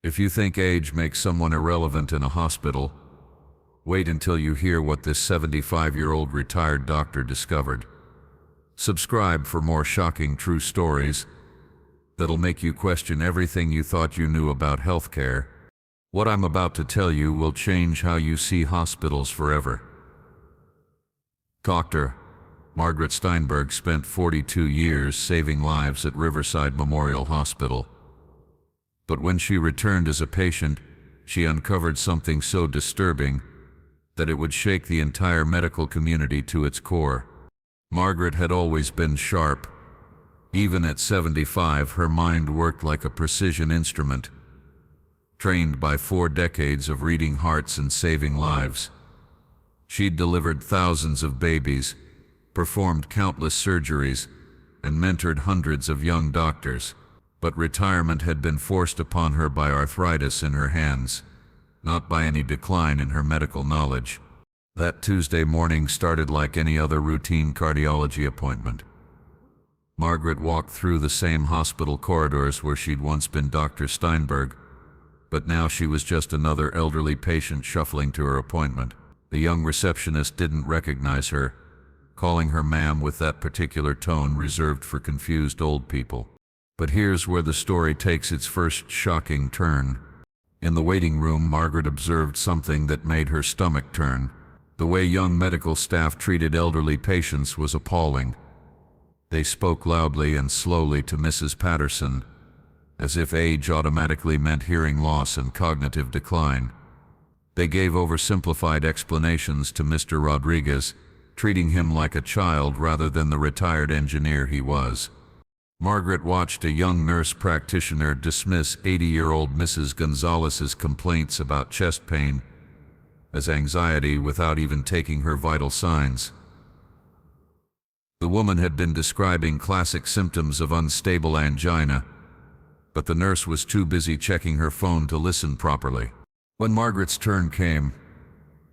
If you think age makes someone irrelevant in a hospital, wait until you hear what this 75-year-old retired doctor discovered. Subscribe for more shocking true stories that'll make you question everything you thought you knew about healthcare. What I'm about to tell you will change how you see hospitals forever. Dr. Margaret Steinberg spent 42 years saving lives at Riverside Memorial Hospital. But when she returned as a patient, she uncovered something so disturbing that it would shake the entire medical community to its core. Margaret had always been sharp. Even at 75, her mind worked like a precision instrument, trained by 4 decades of reading hearts and saving lives. She'd delivered thousands of babies, performed countless surgeries, and mentored hundreds of young doctors. But retirement had been forced upon her by arthritis in her hands, not by any decline in her medical knowledge. That Tuesday morning started like any other routine cardiology appointment. Margaret walked through the same hospital corridors where she'd once been Dr. Steinberg, but now she was just another elderly patient shuffling to her appointment. The young receptionist didn't recognize her, calling her ma'am with that particular tone reserved for confused old people. But here's where the story takes its first shocking turn. In the waiting room, Margaret observed something that made her stomach turn. The way young medical staff treated elderly patients was appalling. They spoke loudly and slowly to Mrs. Patterson, as if age automatically meant hearing loss and cognitive decline. They gave oversimplified explanations to Mr. Rodriguez, treating him like a child rather than the retired engineer he was. Margaret watched a young nurse practitioner dismiss 80-year-old Mrs. Gonzalez's complaints about chest pain as anxiety without even taking her vital signs. The woman had been describing classic symptoms of unstable angina, but the nurse was too busy checking her phone to listen properly. When Margaret's turn came,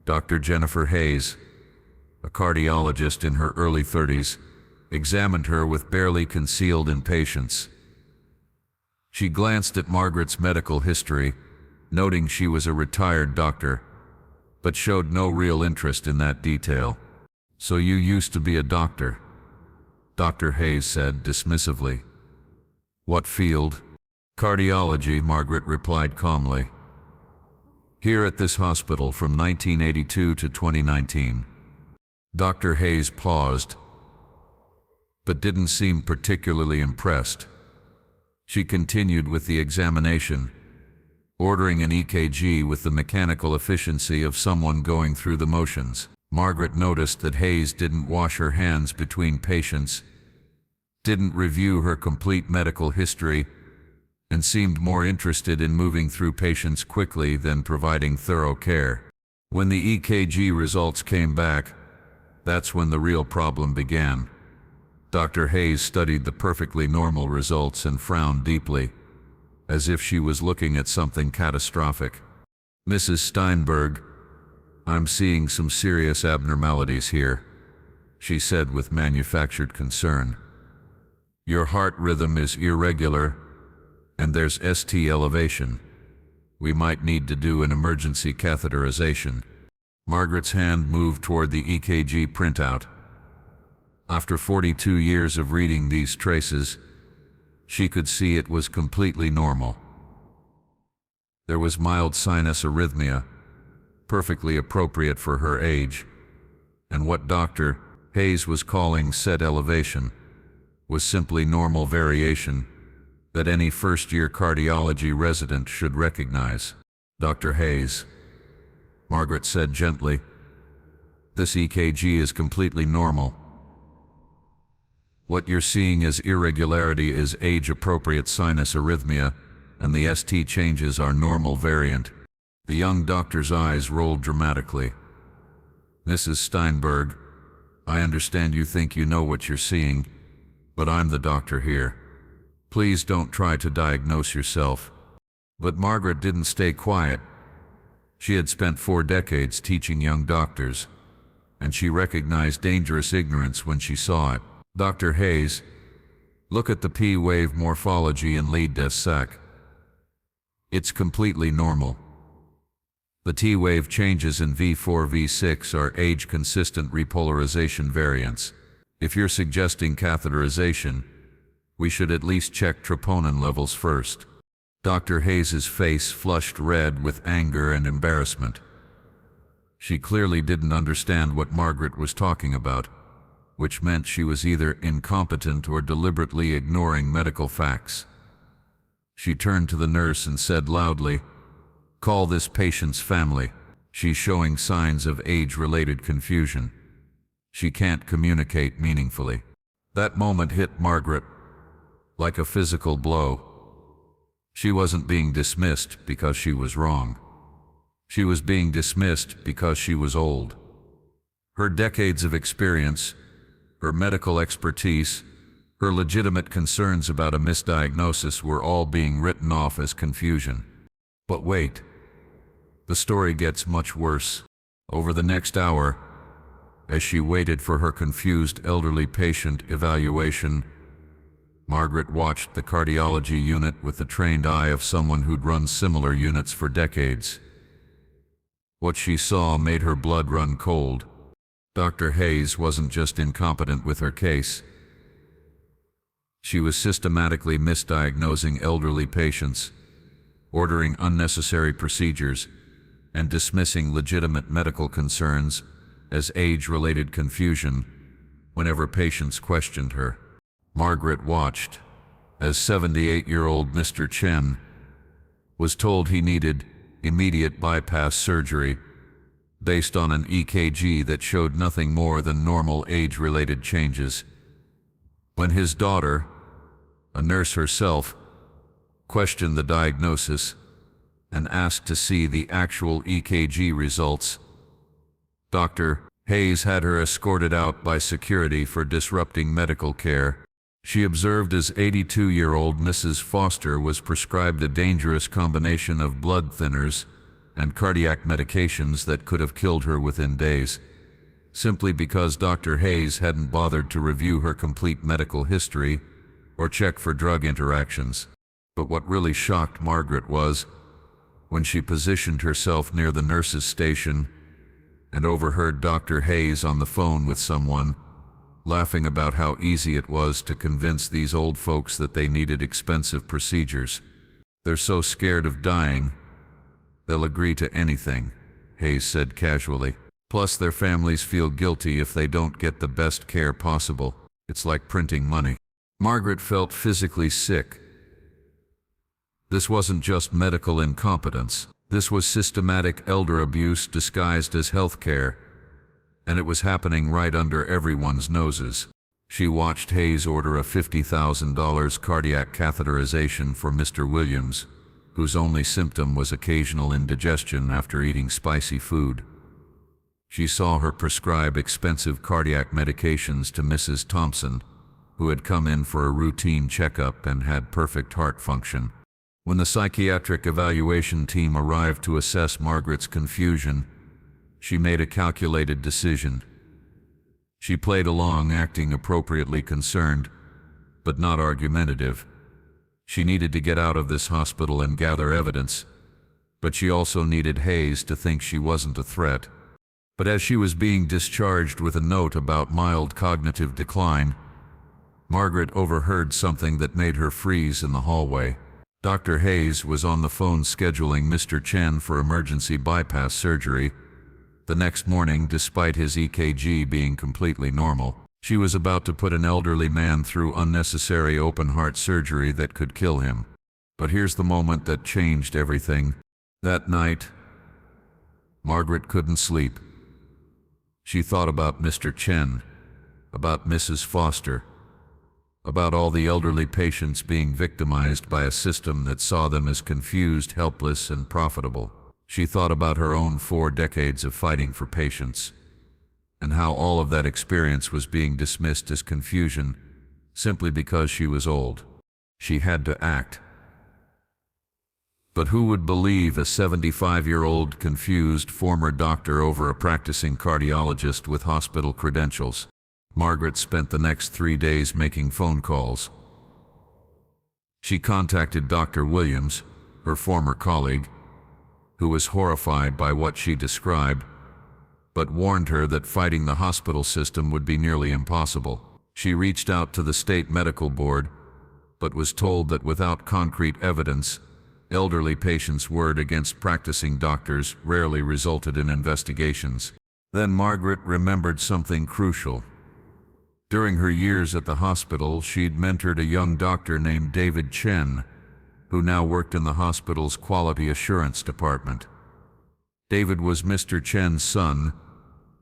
Dr. Jennifer Hayes, a cardiologist in her early 30s, examined her with barely concealed impatience. She glanced at Margaret's medical history, noting she was a retired doctor, but showed no real interest in that detail. "So you used to be a doctor?" Dr. Hayes said dismissively. "What field?" "Cardiology," Margaret replied calmly. "Here at this hospital from 1982 to 2019. Dr. Hayes paused, but didn't seem particularly impressed. She continued with the examination, ordering an EKG with the mechanical efficiency of someone going through the motions. Margaret noticed that Hayes didn't wash her hands between patients, didn't review her complete medical history, and seemed more interested in moving through patients quickly than providing thorough care. When the EKG results came back, that's when the real problem began. Dr. Hayes studied the perfectly normal results and frowned deeply, as if she was looking at something catastrophic. "Mrs. Steinberg, I'm seeing some serious abnormalities here," she said with manufactured concern. "Your heart rhythm is irregular, and there's ST elevation. We might need to do an emergency catheterization." Margaret's hand moved toward the EKG printout. After 42 years of reading these traces, she could see it was completely normal. There was mild sinus arrhythmia, perfectly appropriate for her age, and what Dr. Hayes was calling ST elevation was simply normal variation that any first-year cardiology resident should recognize. "Dr. Hayes," Margaret said gently, "this EKG is completely normal. What you're seeing as irregularity is age-appropriate sinus arrhythmia, and the ST changes are normal variant." The young doctor's eyes rolled dramatically. "Mrs. Steinberg, I understand you think you know what you're seeing, but I'm the doctor here. Please don't try to diagnose yourself." But Margaret didn't stay quiet. She had spent 4 decades teaching young doctors, and she recognized dangerous ignorance when she saw it. "Dr. Hayes, look at the P-wave morphology and lead des sac. It's completely normal. The T-wave changes in V4, V6 are age-consistent repolarization variants. If you're suggesting catheterization, we should at least check troponin levels first. Dr. Hayes's face flushed red with anger and embarrassment. She clearly didn't understand what Margaret was talking about, which meant she was either incompetent or deliberately ignoring medical facts. She turned to the nurse and said loudly, "Call this patient's family. She's showing signs of age-related confusion. She can't communicate meaningfully." That moment hit Margaret like a physical blow. She wasn't being dismissed because she was wrong. She was being dismissed because she was old. Her decades of experience, her medical expertise, her legitimate concerns about a misdiagnosis were all being written off as confusion. But wait, the story gets much worse. Over the next hour, as she waited for her confused elderly patient evaluation, Margaret watched the cardiology unit with the trained eye of someone who'd run similar units for decades. What she saw made her blood run cold. Dr. Hayes wasn't just incompetent with her case. She was systematically misdiagnosing elderly patients, ordering unnecessary procedures, and dismissing legitimate medical concerns as age-related confusion whenever patients questioned her. Margaret watched as 78-year-old Mr. Chen was told he needed immediate bypass surgery based on an EKG that showed nothing more than normal age-related changes. When his daughter, a nurse herself, questioned the diagnosis and asked to see the actual EKG results, Dr. Hayes had her escorted out by security for disrupting medical care. She observed as 82-year-old Mrs. Foster was prescribed a dangerous combination of blood thinners and cardiac medications that could have killed her within days, simply because Dr. Hayes hadn't bothered to review her complete medical history or check for drug interactions. But what really shocked Margaret was when she positioned herself near the nurse's station and overheard Dr. Hayes on the phone with someone, laughing about how easy it was to convince these old folks that they needed expensive procedures. "They're so scared of dying, they'll agree to anything," Hayes said casually. "Plus their families feel guilty if they don't get the best care possible. It's like printing money." Margaret felt physically sick. This wasn't just medical incompetence. This was systematic elder abuse disguised as health care, and it was happening right under everyone's noses. She watched Hayes order a $50,000 cardiac catheterization for Mr. Williams, whose only symptom was occasional indigestion after eating spicy food. She saw her prescribe expensive cardiac medications to Mrs. Thompson, who had come in for a routine checkup and had perfect heart function. When the psychiatric evaluation team arrived to assess Margaret's confusion, she made a calculated decision. She played along, acting appropriately concerned, but not argumentative. She needed to get out of this hospital and gather evidence, but she also needed Hayes to think she wasn't a threat. But as she was being discharged with a note about mild cognitive decline, Margaret overheard something that made her freeze in the hallway. Dr. Hayes was on the phone scheduling Mr. Chen for emergency bypass surgery the next morning, despite his EKG being completely normal. She was about to put an elderly man through unnecessary open-heart surgery that could kill him. But here's the moment that changed everything. That night, Margaret couldn't sleep. She thought about Mr. Chen, about Mrs. Foster, about all the elderly patients being victimized by a system that saw them as confused, helpless, and profitable. She thought about her own 4 decades of fighting for patients, and how all of that experience was being dismissed as confusion simply because she was old. She had to act. But who would believe a 75-year-old confused former doctor over a practicing cardiologist with hospital credentials? Margaret spent the next 3 days making phone calls. She contacted Dr. Williams, her former colleague, who was horrified by what she described, but warned her that fighting the hospital system would be nearly impossible. She reached out to the state medical board, but was told that without concrete evidence, elderly patients' word against practicing doctors rarely resulted in investigations. Then Margaret remembered something crucial. During her years at the hospital, she'd mentored a young doctor named David Chen, who now worked in the hospital's quality assurance department. David was Mr. Chen's son,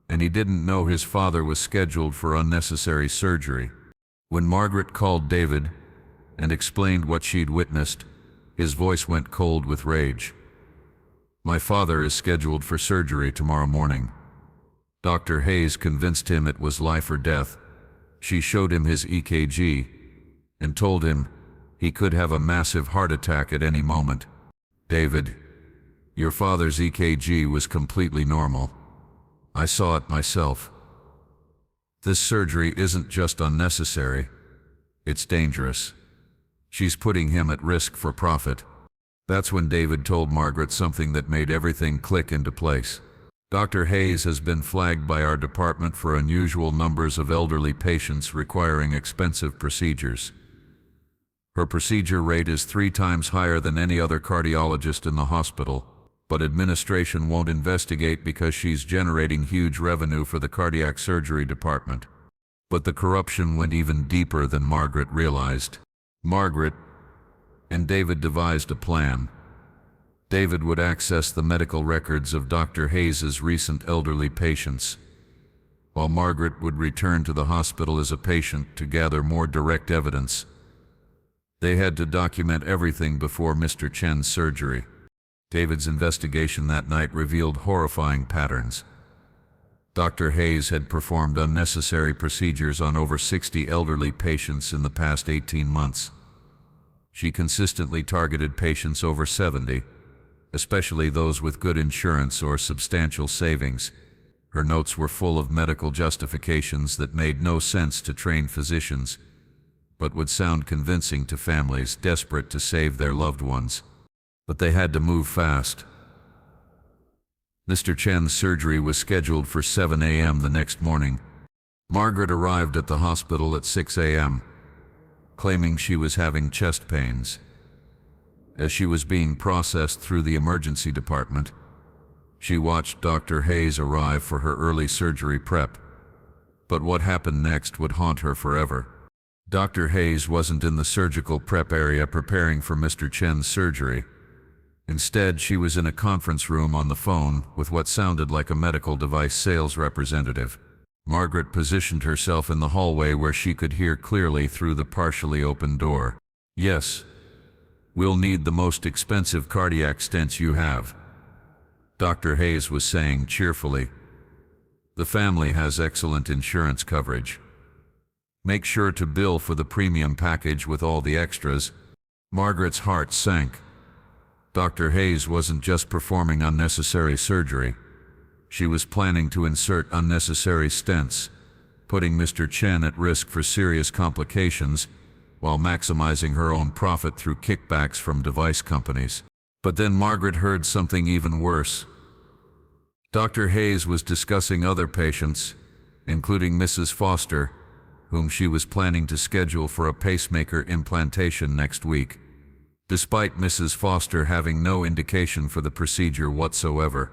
and he didn't know his father was scheduled for unnecessary surgery. When Margaret called David and explained what she'd witnessed, his voice went cold with rage. "My father is scheduled for surgery tomorrow morning." Dr. Hayes convinced him it was life or death. She showed him his EKG and told him he could have a massive heart attack at any moment. "David, your father's EKG was completely normal. I saw it myself. This surgery isn't just unnecessary, it's dangerous. She's putting him at risk for profit." That's when David told Margaret something that made everything click into place. "Dr. Hayes has been flagged by our department for unusual numbers of elderly patients requiring expensive procedures. Her procedure rate is 3 times higher than any other cardiologist in the hospital, but administration won't investigate because she's generating huge revenue for the cardiac surgery department." But the corruption went even deeper than Margaret realized. Margaret and David devised a plan. David would access the medical records of Dr. Hayes's recent elderly patients, while Margaret would return to the hospital as a patient to gather more direct evidence. They had to document everything before Mr. Chen's surgery. David's investigation that night revealed horrifying patterns. Dr. Hayes had performed unnecessary procedures on over 60 elderly patients in the past 18 months. She consistently targeted patients over 70, especially those with good insurance or substantial savings. Her notes were full of medical justifications that made no sense to trained physicians, but would sound convincing to families desperate to save their loved ones. But they had to move fast. Mr. Chen's surgery was scheduled for 7 a.m. the next morning. Margaret arrived at the hospital at 6 a.m., claiming she was having chest pains. As she was being processed through the emergency department, she watched Dr. Hayes arrive for her early surgery prep. But what happened next would haunt her forever. Dr. Hayes wasn't in the surgical prep area preparing for Mr. Chen's surgery. Instead, she was in a conference room on the phone with what sounded like a medical device sales representative. Margaret positioned herself in the hallway where she could hear clearly through the partially open door. "Yes, we'll need the most expensive cardiac stents you have," Dr. Hayes was saying cheerfully. "The family has excellent insurance coverage. Make sure to bill for the premium package with all the extras." Margaret's heart sank. Dr. Hayes wasn't just performing unnecessary surgery. She was planning to insert unnecessary stents, putting Mr. Chen at risk for serious complications, while maximizing her own profit through kickbacks from device companies. But then Margaret heard something even worse. Dr. Hayes was discussing other patients, including Mrs. Foster, whom she was planning to schedule for a pacemaker implantation next week, despite Mrs. Foster having no indication for the procedure whatsoever.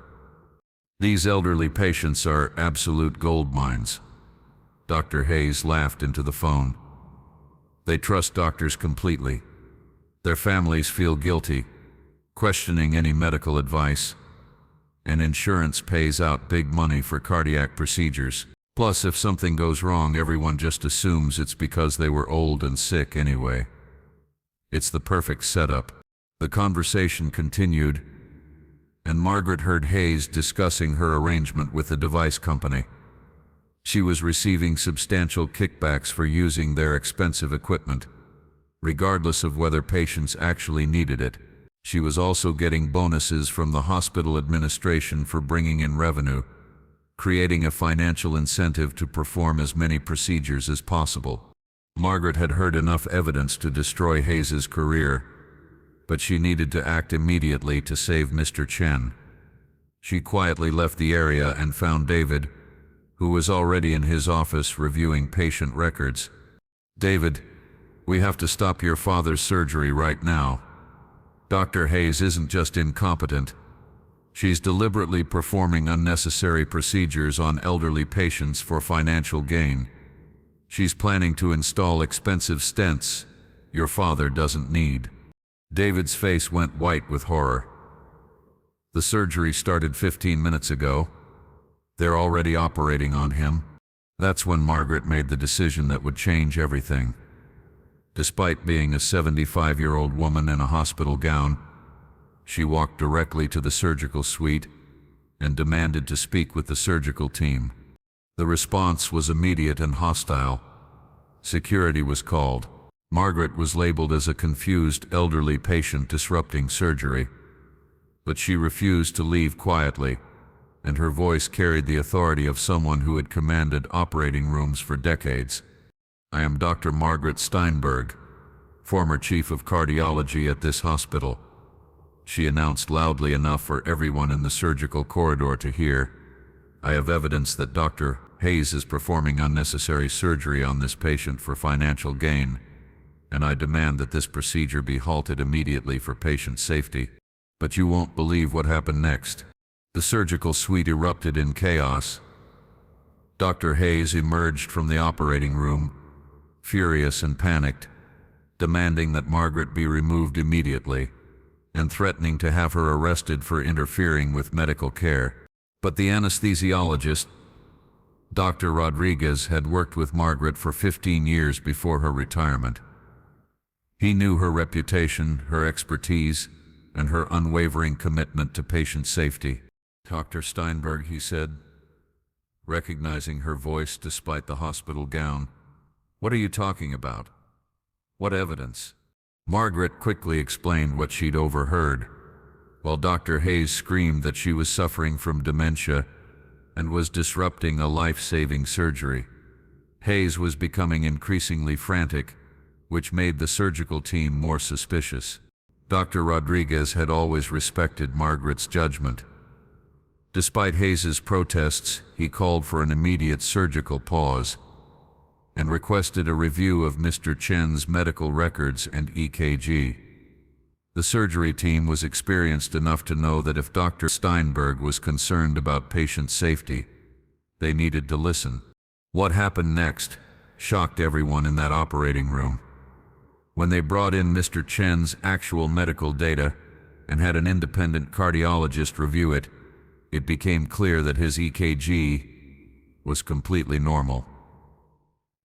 "These elderly patients are absolute gold mines," Dr. Hayes laughed into the phone. "They trust doctors completely. Their families feel guilty, questioning any medical advice, and insurance pays out big money for cardiac procedures. Plus, if something goes wrong, everyone just assumes it's because they were old and sick anyway. It's the perfect setup." The conversation continued, and Margaret heard Hayes discussing her arrangement with the device company. She was receiving substantial kickbacks for using their expensive equipment, regardless of whether patients actually needed it. She was also getting bonuses from the hospital administration for bringing in revenue, creating a financial incentive to perform as many procedures as possible. Margaret had heard enough evidence to destroy Hayes's career, but she needed to act immediately to save Mr. Chen. She quietly left the area and found David, who was already in his office reviewing patient records. "David, we have to stop your father's surgery right now. Dr. Hayes isn't just incompetent. She's deliberately performing unnecessary procedures on elderly patients for financial gain. She's planning to install expensive stents your father doesn't need." David's face went white with horror. "The surgery started 15 minutes ago. They're already operating on him." That's when Margaret made the decision that would change everything. Despite being a 75-year-old woman in a hospital gown, she walked directly to the surgical suite and demanded to speak with the surgical team. The response was immediate and hostile. Security was called. Margaret was labeled as a confused elderly patient disrupting surgery, but she refused to leave quietly, and her voice carried the authority of someone who had commanded operating rooms for decades. "I am Dr. Margaret Steinberg, former chief of cardiology at this hospital," she announced loudly enough for everyone in the surgical corridor to hear. "I have evidence that Dr. Hayes is performing unnecessary surgery on this patient for financial gain, and I demand that this procedure be halted immediately for patient safety." But you won't believe what happened next. The surgical suite erupted in chaos. Dr. Hayes emerged from the operating room, furious and panicked, demanding that Margaret be removed immediately, and threatening to have her arrested for interfering with medical care. But the anesthesiologist, Dr. Rodriguez, had worked with Margaret for 15 years before her retirement. He knew her reputation, her expertise, and her unwavering commitment to patient safety. "Dr. Steinberg," he said, recognizing her voice despite the hospital gown, "what are you talking about? What evidence?" Margaret quickly explained what she'd overheard, while Dr. Hayes screamed that she was suffering from dementia and was disrupting a life-saving surgery. Hayes was becoming increasingly frantic, which made the surgical team more suspicious. Dr. Rodriguez had always respected Margaret's judgment. Despite Hayes's protests, he called for an immediate surgical pause and requested a review of Mr. Chen's medical records and EKG. The surgery team was experienced enough to know that if Dr. Steinberg was concerned about patient safety, they needed to listen. What happened next shocked everyone in that operating room. When they brought in Mr. Chen's actual medical data and had an independent cardiologist review it, it became clear that his EKG was completely normal.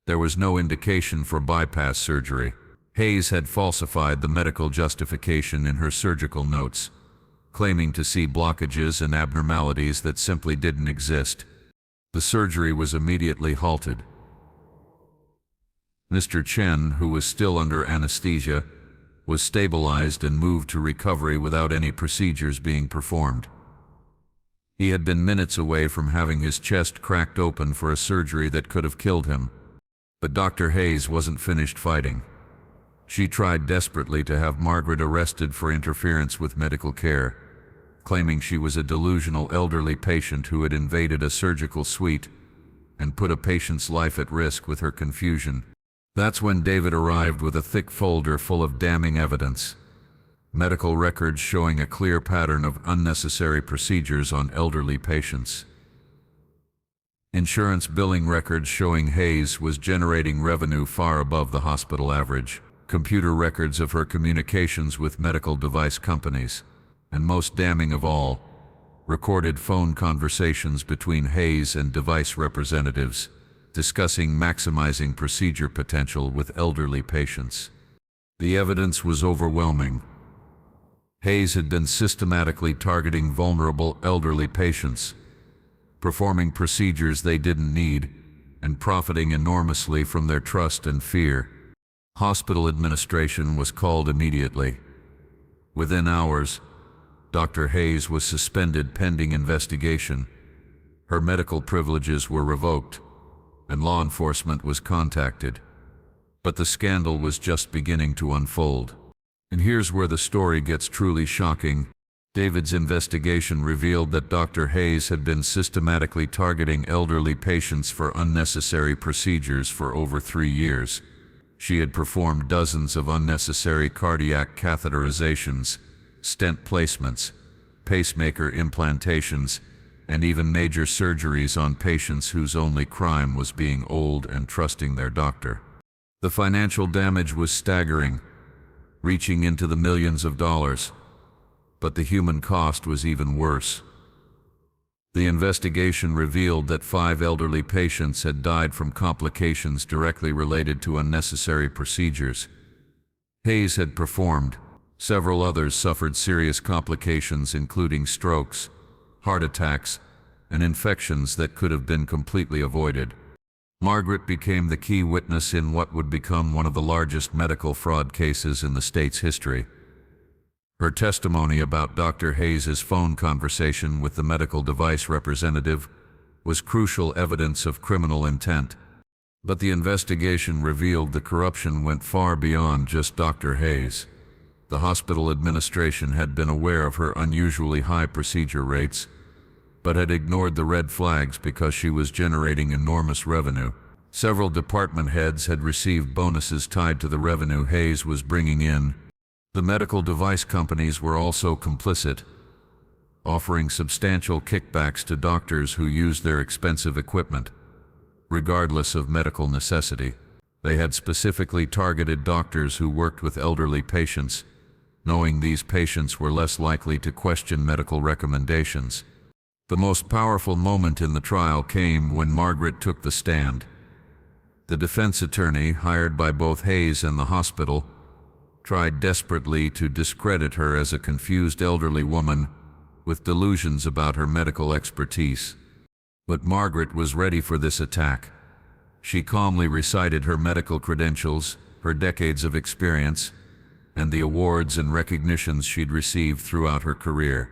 There was no indication for bypass surgery. Hayes had falsified the medical justification in her surgical notes, claiming to see blockages and abnormalities that simply didn't exist. The surgery was immediately halted. Mr. Chen, who was still under anesthesia, was stabilized and moved to recovery without any procedures being performed. He had been minutes away from having his chest cracked open for a surgery that could have killed him. But Dr. Hayes wasn't finished fighting. She tried desperately to have Margaret arrested for interference with medical care, claiming she was a delusional elderly patient who had invaded a surgical suite and put a patient's life at risk with her confusion. That's when David arrived with a thick folder full of damning evidence. Medical records showing a clear pattern of unnecessary procedures on elderly patients. Insurance billing records showing Hayes was generating revenue far above the hospital average. Computer records of her communications with medical device companies. And most damning of all, recorded phone conversations between Hayes and device representatives, discussing maximizing procedure potential with elderly patients. The evidence was overwhelming. Hayes had been systematically targeting vulnerable elderly patients, performing procedures they didn't need, and profiting enormously from their trust and fear. Hospital administration was called immediately. Within hours, Dr. Hayes was suspended pending investigation. Her medical privileges were revoked, and law enforcement was contacted. But the scandal was just beginning to unfold. And here's where the story gets truly shocking. David's investigation revealed that Dr. Hayes had been systematically targeting elderly patients for unnecessary procedures for over 3 years. She had performed dozens of unnecessary cardiac catheterizations, stent placements, pacemaker implantations, and even major surgeries on patients whose only crime was being old and trusting their doctor. The financial damage was staggering, reaching into the millions of dollars. But the human cost was even worse. The investigation revealed that 5 elderly patients had died from complications directly related to unnecessary procedures Hayes had performed. Several others suffered serious complications, including strokes, heart attacks, and infections that could have been completely avoided. Margaret became the key witness in what would become one of the largest medical fraud cases in the state's history. Her testimony about Dr. Hayes' phone conversation with the medical device representative was crucial evidence of criminal intent. But the investigation revealed the corruption went far beyond just Dr. Hayes. The hospital administration had been aware of her unusually high procedure rates, but had ignored the red flags because she was generating enormous revenue. Several department heads had received bonuses tied to the revenue Hayes was bringing in. The medical device companies were also complicit, offering substantial kickbacks to doctors who used their expensive equipment, regardless of medical necessity. They had specifically targeted doctors who worked with elderly patients, knowing these patients were less likely to question medical recommendations. The most powerful moment in the trial came when Margaret took the stand. The defense attorney, hired by both Hayes and the hospital, tried desperately to discredit her as a confused elderly woman with delusions about her medical expertise. But Margaret was ready for this attack. She calmly recited her medical credentials, her decades of experience, and the awards and recognitions she'd received throughout her career.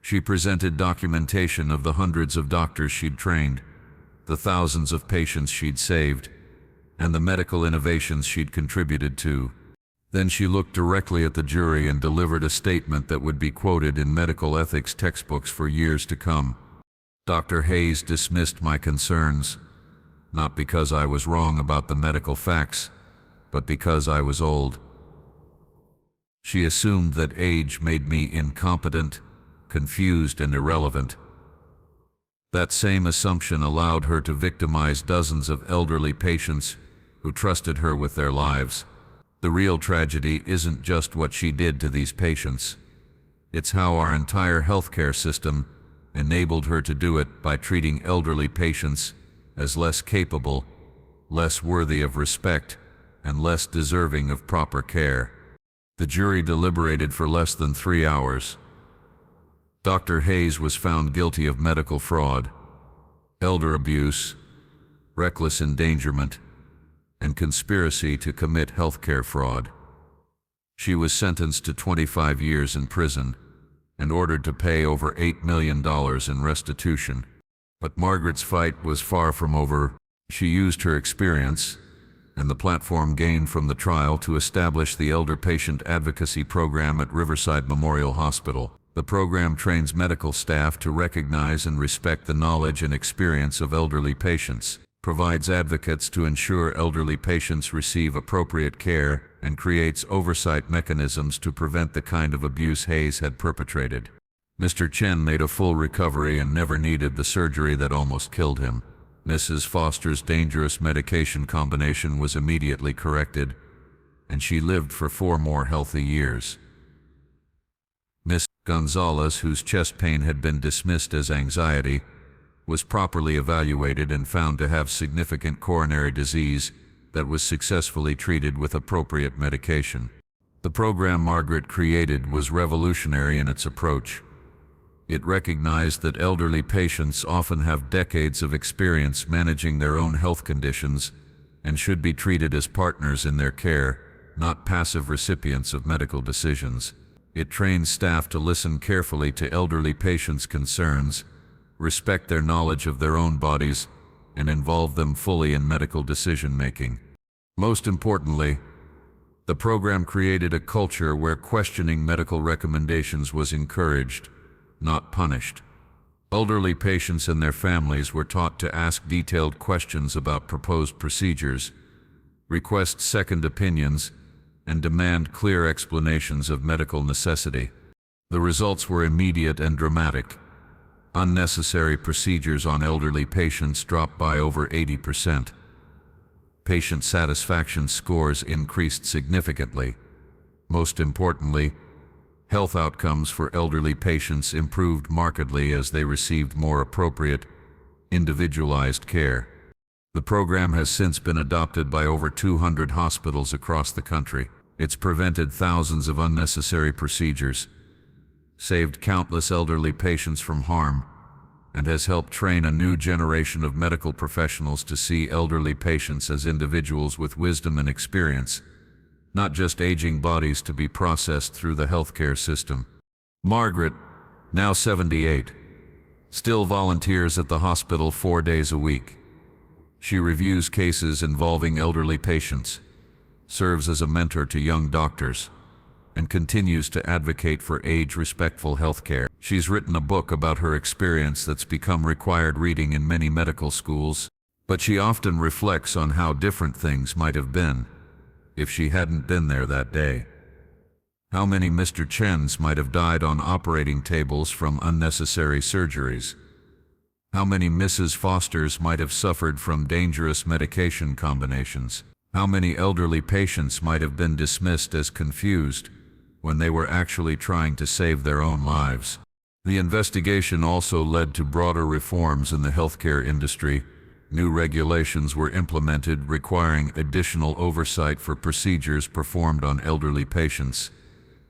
She presented documentation of the hundreds of doctors she'd trained, the thousands of patients she'd saved, and the medical innovations she'd contributed to. Then she looked directly at the jury and delivered a statement that would be quoted in medical ethics textbooks for years to come. Dr. Hayes dismissed my concerns, not because I was wrong about the medical facts, but because I was old. She assumed that age made me incompetent, confused, and irrelevant. That same assumption allowed her to victimize dozens of elderly patients who trusted her with their lives. The real tragedy isn't just what she did to these patients. It's how our entire healthcare system enabled her to do it by treating elderly patients as less capable, less worthy of respect, and less deserving of proper care. The jury deliberated for less than 3 hours. Dr. Hayes was found guilty of medical fraud, elder abuse, reckless endangerment, and conspiracy to commit healthcare fraud. She was sentenced to 25 years in prison and ordered to pay over $8 million in restitution. But Margaret's fight was far from over. She used her experience and the platform gained from the trial to establish the Elder Patient Advocacy Program at Riverside Memorial Hospital. The program trains medical staff to recognize and respect the knowledge and experience of elderly patients, provides advocates to ensure elderly patients receive appropriate care, and creates oversight mechanisms to prevent the kind of abuse Hayes had perpetrated. Mr. Chen made a full recovery and never needed the surgery that almost killed him. Mrs. Foster's dangerous medication combination was immediately corrected, and she lived for 4 more healthy years. Miss Gonzalez, whose chest pain had been dismissed as anxiety, was properly evaluated and found to have significant coronary disease that was successfully treated with appropriate medication. The program Margaret created was revolutionary in its approach. It recognized that elderly patients often have decades of experience managing their own health conditions and should be treated as partners in their care, not passive recipients of medical decisions. It trained staff to listen carefully to elderly patients' concerns, respect their knowledge of their own bodies, and involve them fully in medical decision-making. Most importantly, The program created a culture where questioning medical recommendations was encouraged, not punished. Elderly patients and their families were taught to ask detailed questions about proposed procedures, request second opinions, and demand clear explanations of medical necessity. The results were immediate and dramatic. Unnecessary procedures on elderly patients dropped by over 80%. Patient satisfaction scores increased significantly. Most importantly, health outcomes for elderly patients improved markedly as they received more appropriate, individualized care. The program has since been adopted by over 200 hospitals across the country. It's prevented thousands of unnecessary procedures, saved countless elderly patients from harm, and has helped train a new generation of medical professionals to see elderly patients as individuals with wisdom and experience, not just aging bodies to be processed through the healthcare system. Margaret, now 78, still volunteers at the hospital 4 days a week. She reviews cases involving elderly patients, serves as a mentor to young doctors, and continues to advocate for age-respectful healthcare. She's written a book about her experience that's become required reading in many medical schools, but she often reflects on how different things might have been if she hadn't been there that day. How many Mr. Chens might have died on operating tables from unnecessary surgeries? How many Mrs. Fosters might have suffered from dangerous medication combinations? How many elderly patients might have been dismissed as confused when they were actually trying to save their own lives? The investigation also led to broader reforms in the healthcare industry. New regulations were implemented requiring additional oversight for procedures performed on elderly patients.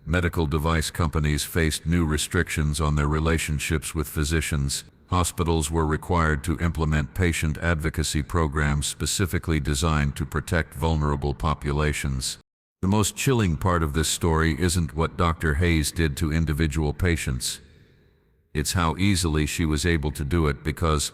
Medical device companies faced new restrictions on their relationships with physicians. Hospitals were required to implement patient advocacy programs specifically designed to protect vulnerable populations. The most chilling part of this story isn't what Dr. Hayes did to individual patients. It's how easily she was able to do it because